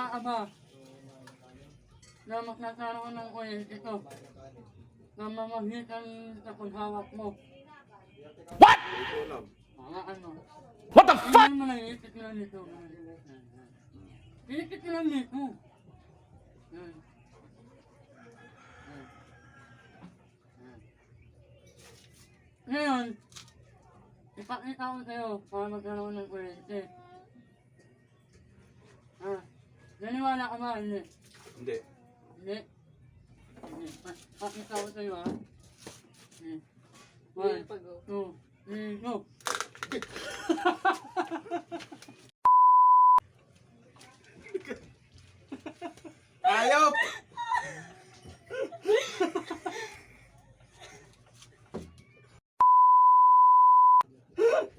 Naniniwala ka ba na magkakaroon ng oil ito na mamagitan sa paghawak mo? What? Ano? What the fuck? Ano mo lang, iikit mo lang dito. Iikit mo lang dito. Yan. Yan. Yan. Ngayon, ipakita ko sa'yo para magkaroon ng kurente. Naniwala ka ba? Hindi. Hindi. Hindi. Hindi. Pakita ko sa'yo ha. One, two, three, go. Ayop!